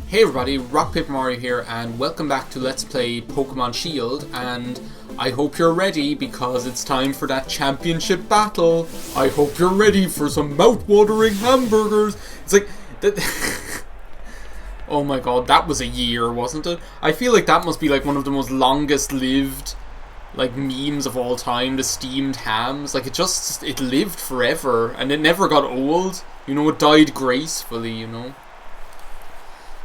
Hey everybody, RockPaperMario here, and welcome back to Let's Play Pokémon Shield, and I hope you're ready because it's time for that championship battle. I hope you're ready for some mouth-watering hamburgers. It's like, oh my god, that was a year, wasn't it? I feel like that must be like one of the most longest lived like memes of all time, the steamed hams. Like it lived forever and it never got old. You know, it died gracefully, you know.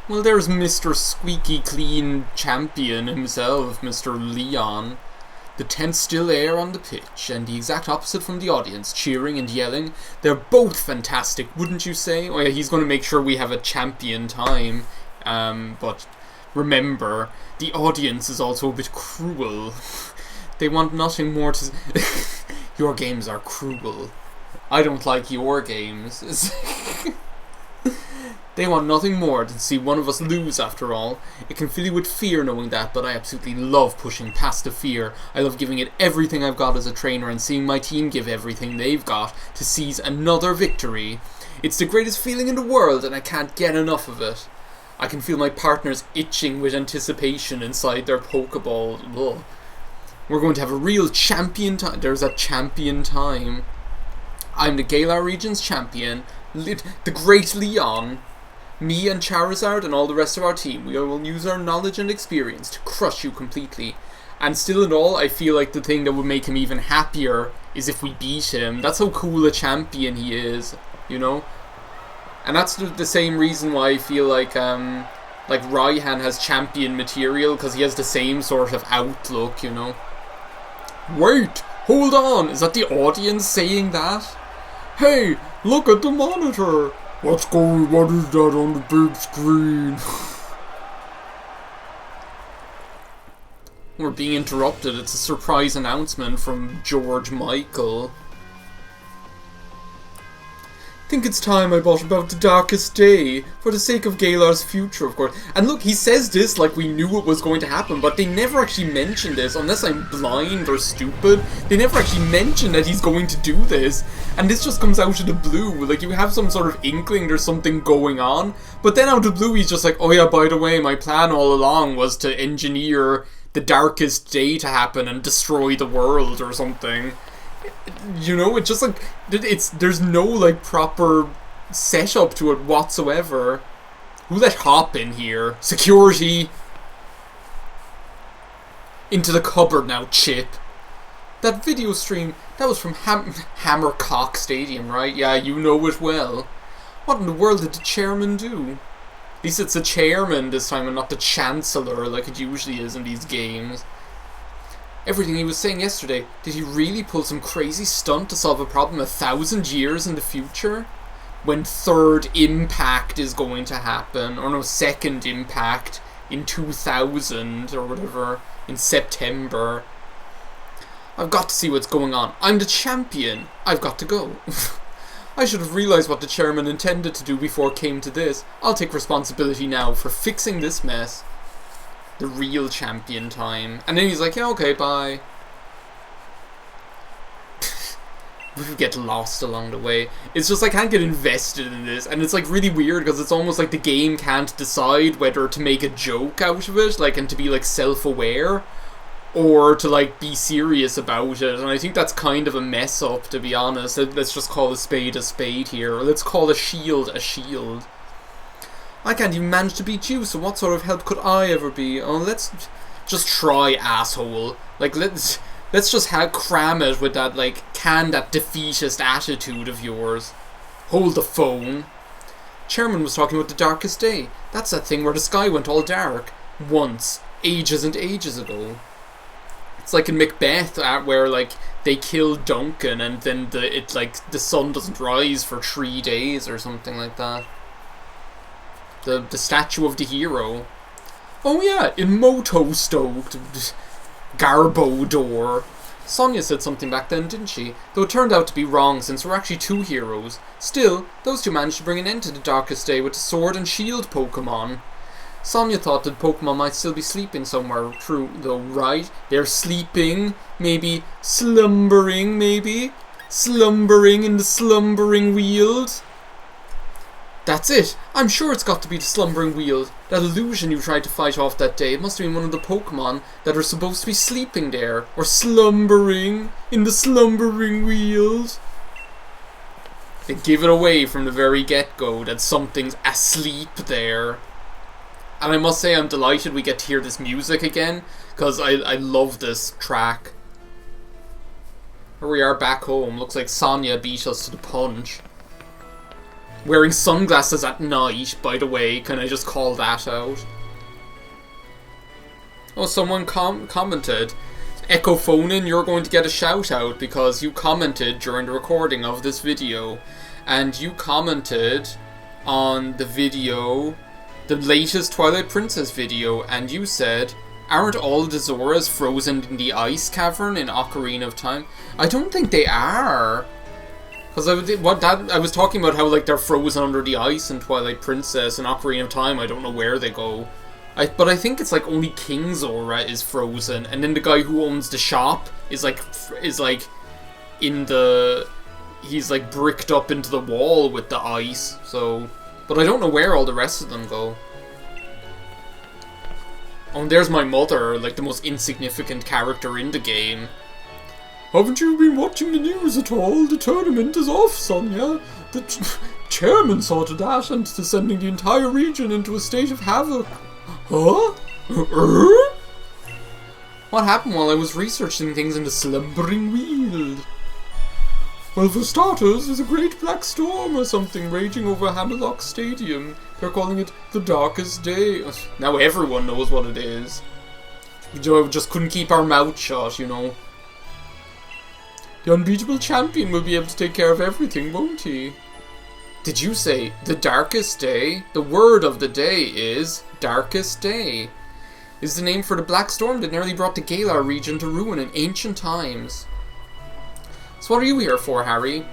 Well, there's Mr. Squeaky Clean Champion himself, Mr. Leon. The tense still air on the pitch, and the exact opposite from the audience, cheering and yelling. They're both fantastic, wouldn't you say? Oh yeah, he's going to make sure we have a champion time. But remember, the audience is also a bit cruel. They want nothing more to... Your games are cruel. I don't like your games. They want nothing more than to see one of us lose, after all. It can fill you with fear knowing that, but I absolutely love pushing past the fear. I love giving it everything I've got as a trainer and seeing my team give everything they've got to seize another victory. It's the greatest feeling in the world and I can't get enough of it. I can feel my partners itching with anticipation inside their Pokeball. Ugh. We're going to have a real champion time. There's a champion time. I'm the Galar region's champion, the great Leon. Me and Charizard and all the rest of our team, we will use our knowledge and experience to crush you completely. And still in all, I feel like the thing that would make him even happier is if we beat him. That's how cool a champion he is, you know? And that's the same reason why I feel like Raihan has champion material, because he has the same sort of outlook, you know? Wait, hold on, is that the audience saying that? Hey, look at the monitor! What is that on the big screen? We're being interrupted. It's a surprise announcement from George Michael. Think it's time I brought about the darkest day, for the sake of Galar's future, of course. And look, he says this like we knew it was going to happen, but they never actually mention this, unless I'm blind or stupid. They never actually mention that he's going to do this, and this just comes out of the blue. Like, you have some sort of inkling there's something going on, but then out of the blue he's just like, oh yeah, by the way, my plan all along was to engineer the darkest day to happen and destroy the world or something. You know, it's just like, there's no like proper setup to it whatsoever. Who let Hop in here? Security! Into the cupboard now, Chip. That video stream, that was from Hammercock Stadium, right? Yeah, you know it well. What in the world did the chairman do? At least it's the chairman this time and not the chancellor like it usually is in these games. Everything he was saying yesterday, did he really pull some crazy stunt to solve a problem 1,000 years in the future? When third impact is going to happen, or no, second impact in 2000 or whatever, in September. I've got to see what's going on. I'm the champion. I've got to go. I should have realised what the chairman intended to do before it came to this. I'll take responsibility now for fixing this mess. The real champion time. And then he's like, yeah, okay, bye. We get lost along the way. It's just like, I can't get invested in this. And it's like really weird because it's almost like the game can't decide whether to make a joke out of it, like, and to be like self-aware, or to like be serious about it. And I think that's kind of a mess up, to be honest. Let's just call a spade here. Or let's call a shield a shield. I can't even manage to beat you, so what sort of help could I ever be? Oh, let's just try, asshole. Like, let's just cram it with that, like, that defeatist attitude of yours. Hold the phone. Chairman was talking about the darkest day. That's that thing where the sky went all dark. Once. Ages and ages ago. It's like in Macbeth, where, like, they kill Duncan and then the sun doesn't rise for 3 days or something like that. The statue of the hero. Oh yeah, in Moto-stoked Garbodor. Sonia said something back then, didn't she? Though it turned out to be wrong, since we're actually 2 heroes. Still, those 2 managed to bring an end to the darkest day with the sword and shield Pokemon. Sonia thought that Pokemon might still be sleeping somewhere, true though, right? They're sleeping, maybe slumbering, maybe? Slumbering in the Slumbering Weald? That's it! I'm sure it's got to be the Slumbering Weald. That illusion you tried to fight off that day. It must have been one of the Pokémon that are supposed to be sleeping there. Or slumbering in the Slumbering Weald. They give it away from the very get-go that something's asleep there. And I must say I'm delighted we get to hear this music again, because I love this track. Here we are back home. Looks like Sonia beat us to the punch. Wearing sunglasses at night, by the way. Can I just call that out? Oh, someone commented. Echo Phonin, you're going to get a shout out because you commented during the recording of this video. And you commented on the video, the latest Twilight Princess video, and you said, aren't all the Zoras frozen in the ice cavern in Ocarina of Time? I don't think they are. Because I was talking about how like they're frozen under the ice in Twilight Princess and Ocarina of Time. I don't know where they go. But I think it's like only King Zora is frozen, and then the guy who owns the shop is like in the, he's like bricked up into the wall with the ice. So, but I don't know where all the rest of them go. Oh, and there's my mother, like the most insignificant character in the game. Haven't you been watching the news at all? The tournament is off, Sonia. The chairman saw to that and to sending the entire region into a state of havoc. Huh? What happened while I was researching things in the Slumbering Weald? Well, for starters, there's a great black storm or something raging over Hammerlock Stadium. They're calling it the Darkest Day. Now everyone knows what it is. We just couldn't keep our mouth shut, you know. The unbeatable champion will be able to take care of everything, won't he? Did you say the darkest day? The word of the day is Darkest Day. Is the name for the black storm that nearly brought the Galar region to ruin in ancient times. So what are you here for, Harry?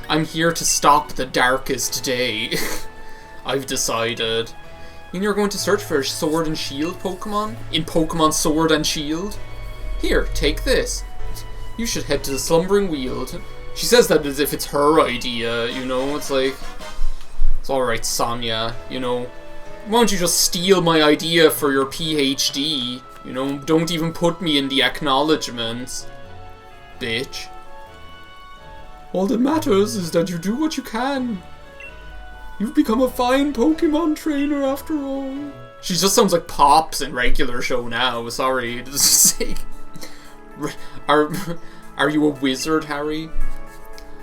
I'm here to stop the darkest day. I've decided. You mean you're going to search for a Sword and Shield Pokemon? In Pokemon Sword and Shield? Here, take this. You should head to the Slumbering Weald. She says that as if it's her idea, you know? It's like, it's alright, Sonia, you know? Why don't you just steal my idea for your PhD? You know, don't even put me in the acknowledgements. Bitch. All that matters is that you do what you can. You've become a fine Pokemon trainer after all. She just sounds like Pops in regular show now, sorry to say. Are you a wizard, Harry?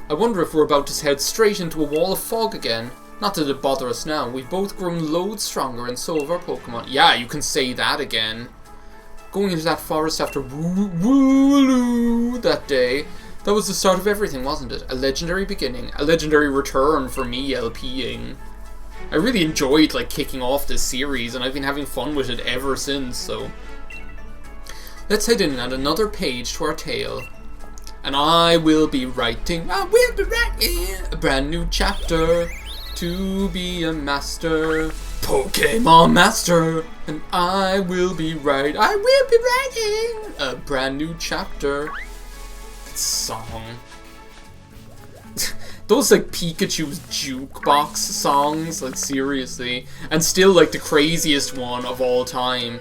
I wonder if we're about to head straight into a wall of fog again. Not that it bother us now. We've both grown loads stronger and so have our Pokemon. Yeah, you can say that again. Going into that forest after Wooloo that day, that was the start of everything, wasn't it? A legendary beginning. A legendary return for me LPing. I really enjoyed like kicking off this series and I've been having fun with it ever since, so... Let's head in and add another page to our tale. And I will be writing a brand new chapter to be a master, Pokemon master. And I will be writing a brand new chapter. Song. Those like Pikachu's jukebox songs, like seriously. And still like the craziest one of all time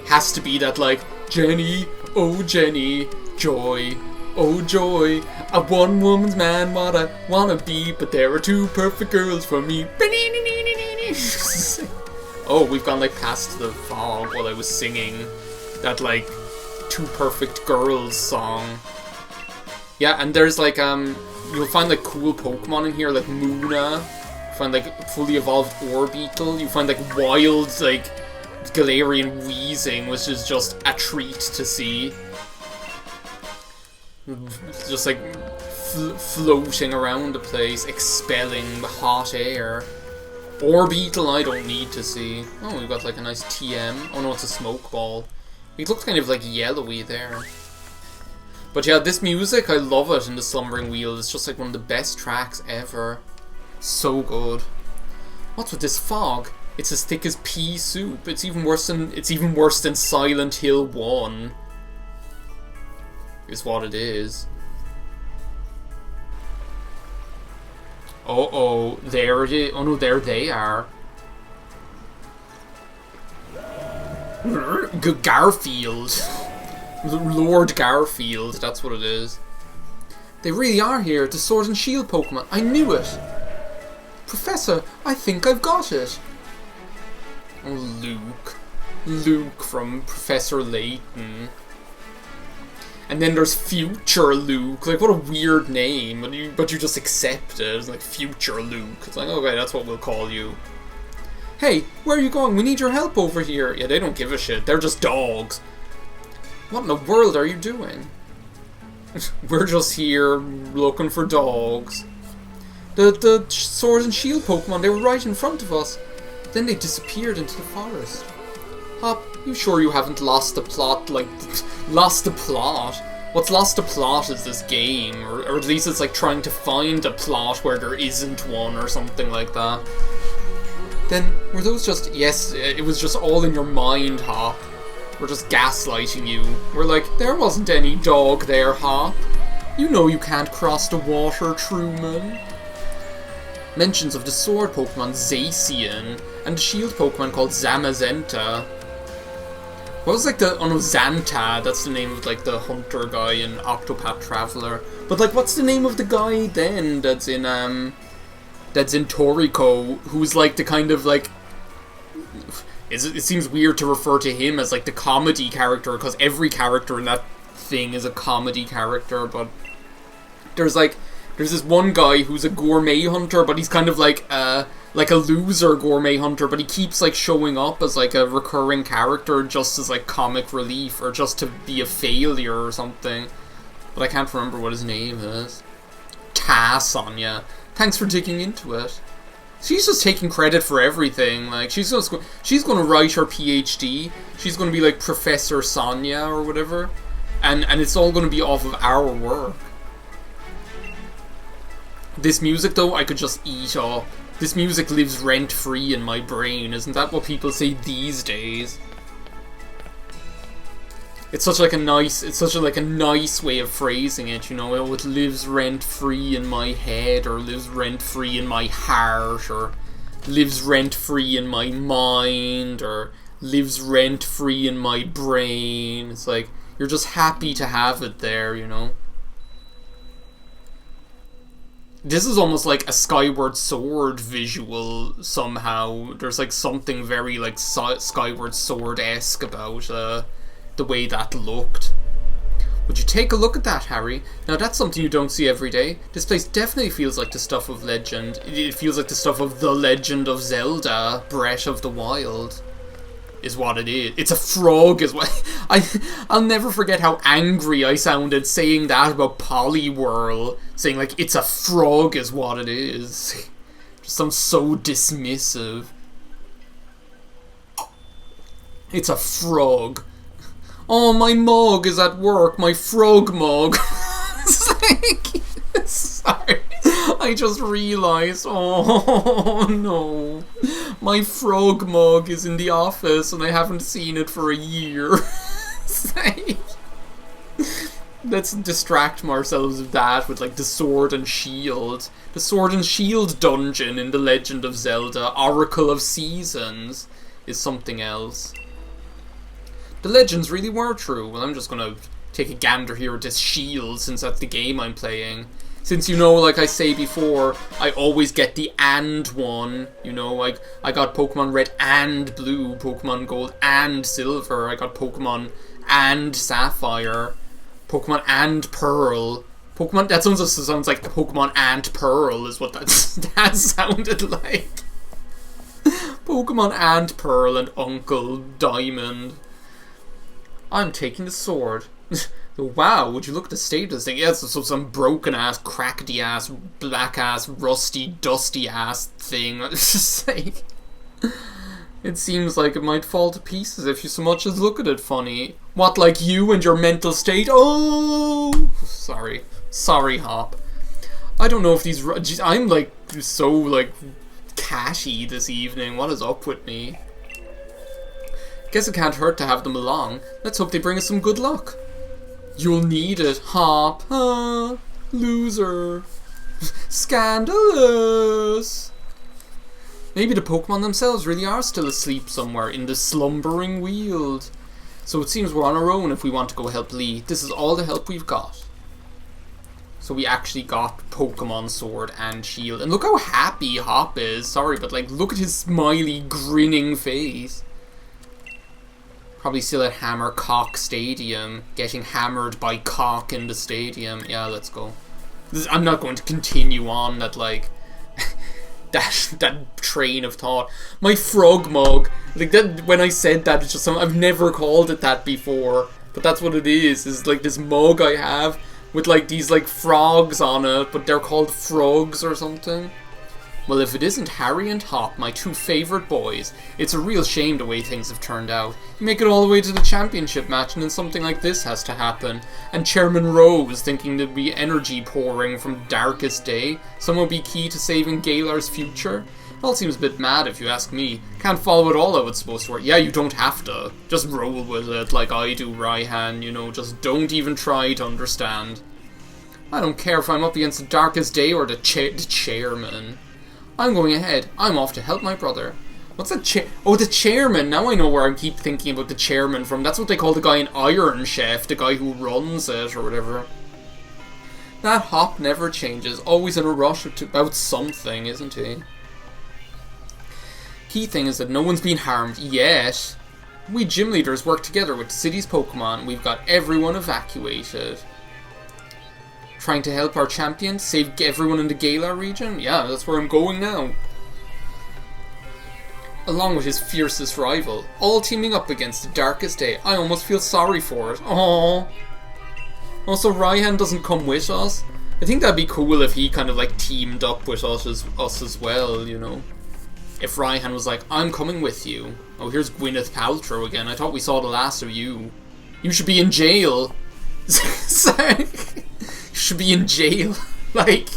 has to be that like, Jenny, oh Jenny, joy, oh joy, a one woman's man what I wanna be, but there are two perfect girls for me. Oh, we've gone like past the fog while I was singing that like two perfect girls song. Yeah, and there's like you'll find like cool Pokemon in here like Munna, you find like fully evolved Orbeetle, you find like wild like Galarian Weezing, which is just a treat to see. Just like floating around the place, expelling the hot air. Orbeetle I don't need to see. Oh, we've got like a nice TM. Oh no, it's a smoke ball. It looks kind of like yellowy there. But yeah, this music, I love it in the Slumbering Weald. It's just like one of the best tracks ever. So good. What's with this fog? It's as thick as pea soup. It's even worse than Silent Hill 1. Is what it is. Uh-oh, there it is. Oh no, there they are. Garfield. Lord Garfield, that's what it is. They really are here, the Sword and Shield Pokemon. I knew it. Professor, I think I've got it. Oh, Luke. Luke from Professor Layton. And then there's Future Luke. Like, what a weird name. But you just accept it. It's like Future Luke. It's like, okay, that's what we'll call you. Hey, where are you going? We need your help over here. Yeah, they don't give a shit. They're just dogs. What in the world are you doing? We're just here looking for dogs. The Sword and Shield Pokemon, they were right in front of us. Then they disappeared into the forest. Hop, you sure you haven't lost the plot? Like, lost the plot? What's lost the plot is this game. Or at least it's like trying to find a plot where there isn't one or something like that. Then, were those just... Yes, it was just all in your mind, Hop. We're just gaslighting you. We're like, there wasn't any dog there, Hop. You know you can't cross the water, Truman. Mentions of the sword Pokemon Zacian and the shield Pokemon called Zamazenta. What was like the... Oh no, Xanta. That's the name of like the hunter guy in Octopath Traveler. But like, what's the name of the guy then that's in Toriko, who's like the kind of like... It seems weird to refer to him as like the comedy character, because every character in that thing is a comedy character, but there's this one guy who's a gourmet hunter, but he's kind of like a loser gourmet hunter, but he keeps like showing up as like a recurring character just as like comic relief, or just to be a failure or something. But I can't remember what his name is. Sonia. Thanks for digging into it. She's just taking credit for everything. Like, she's going to write her PhD. She's going to be like Professor Sonia or whatever, and it's all going to be off of our work. This music, though, I could just eat up. This music lives rent-free in my brain. Isn't that what people say these days? It's such like a nice way of phrasing it, you know. Oh, it lives rent-free in my head, or lives rent-free in my heart, or lives rent-free in my mind, or lives rent-free in my brain. It's like, you're just happy to have it there, you know. This is almost like a Skyward Sword visual somehow. There's like something very like Skyward Sword-esque about the way that looked. Would you take a look at that, Harry? Now that's something you don't see every day. This place definitely feels like the stuff of legend. It feels like the stuff of The Legend of Zelda, Breath of the Wild, is what it is. It's a frog is what... I'll never forget how angry I sounded saying that about Poliwhirl. Saying like, it's a frog is what it is. Just sounds so dismissive. It's a frog. Oh, my mug is at work. My frog mug. Sorry. I just realised. Oh, no. My frog mug is in the office and I haven't seen it for a year. Let's distract ourselves of that with, like, the Sword and Shield. The Sword and Shield dungeon in The Legend of Zelda, Oracle of Seasons, is something else. The legends really were true. Well, I'm just gonna take a gander here at this shield, since that's the game I'm playing. Since, you know, like I say before, I always get the and one. You know, like, I got Pokemon Red and Blue, Pokemon Gold and Silver, I got Pokemon and Sapphire, Pokemon and Pearl. Pokemon, that sounds like Pokemon and Pearl is what that sounded like. Pokemon and Pearl and Uncle Diamond. I'm taking the sword. Wow, would you look at the state of this thing? Yeah, so some broken-ass, crackety-ass, black-ass, rusty, dusty-ass thing. It's just like... It seems like it might fall to pieces if you so much as look at it funny. What, like you and your mental state? Oh! Sorry, Hop. I don't know if these... Geez, I'm, like, so, like, catty this evening. What is up with me? Guess it can't hurt to have them along. Let's hope they bring us some good luck. You'll need it, Hop. Loser. Scandalous! Maybe the Pokemon themselves really are still asleep somewhere in the Slumbering Weald. So it seems we're on our own if we want to go help Lee. This is all the help we've got. So we actually got Pokemon Sword and Shield. And look how happy Hop is. Sorry, but like, look at his smiley, grinning face. Probably still at Hammercock Stadium, getting hammered by cock in the stadium. Yeah, let's go. I'm not going to continue on that, like, that train of thought. My frog mug, like, that, when I said that, it's just something, I've never called it that before. But that's what it is like this mug I have with like these like frogs on it, but they're called frogs or something. Well, if it isn't Harry and Hop, my two favourite boys, it's a real shame the way things have turned out. You make it all the way to the championship match and then something like this has to happen. And Chairman Rose thinking there'd be energy pouring from Darkest Day, somehow be key to saving Galar's future. It all seems a bit mad if you ask me. Can't follow it all how it's supposed to work. Yeah, you don't have to. Just roll with it like I do, Raihan, you know, just don't even try to understand. I don't care if I'm up against the Darkest Day or the chairman. I'm going ahead. I'm off to help my brother. What's that oh, the chairman. Now I know where I keep thinking about the chairman from. That's what they call the guy in Iron Chef, the guy who runs it or whatever. That Hop never changes. Always in a rush about something, isn't he? Key thing is that no one's been harmed yet. We gym leaders work together with the city's Pokemon. We've got everyone evacuated. Trying to help our champion save everyone in the Galar region? Yeah, that's where I'm going now. Along with his fiercest rival, all teaming up against the Darkest Day. I almost feel sorry for it. Aww. Also, Raihan doesn't come with us. I think that'd be cool if he kind of like teamed up with us as well, you know. If Raihan was like, I'm coming with you. Oh, here's Gwyneth Paltrow again. I thought we saw the last of you. You should be in jail. Should be in jail, like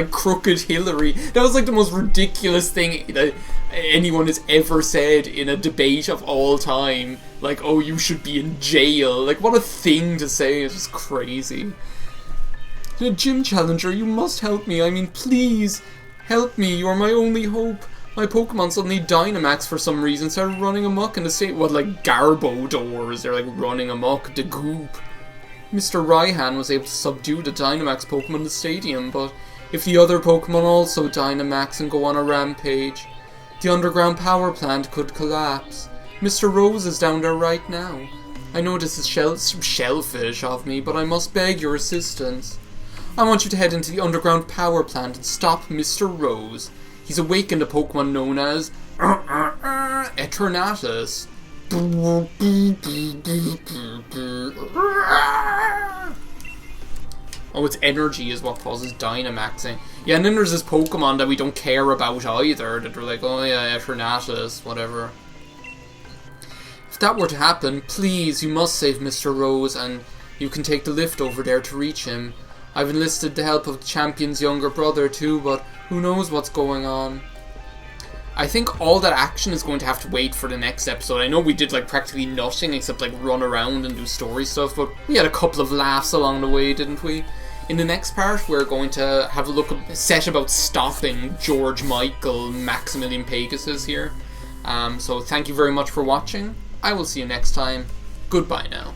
Crooked Hillary. That was like the most ridiculous thing that anyone has ever said in a debate of all time. Like, oh, you should be in jail. Like, what a thing to say. It's just crazy. The gym challenger, you must help me. I mean, please help me. You are my only hope. My Pokemon suddenly Dynamax for some reason started running amok in the state. What, like Garbodors? They're like running amok. The goop. Mr. Raihan was able to subdue the Dynamax Pokemon in the stadium, but if the other Pokemon also Dynamax and go on a rampage, the underground power plant could collapse. Mr. Rose is down there right now. I know this is shellfish of me, but I must beg your assistance. I want you to head into the underground power plant and stop Mr. Rose. He's awakened a Pokemon known as Eternatus. Oh, its energy is what causes Dynamaxing. Yeah, and then there's this Pokemon that we don't care about either, that are like, oh yeah, Eternatus, whatever. If that were to happen, please, you must save Mr. Rose, and you can take the lift over there to reach him. I've enlisted the help of the champion's younger brother too, but who knows what's going on. I think all that action is going to have to wait for the next episode. I know we did like practically nothing except like run around and do story stuff, but we had a couple of laughs along the way, didn't we? In the next part, we're going to have a set about stopping George Michael Maximilian Pegasus here. So thank you very much for watching. I will see you next time. Goodbye now.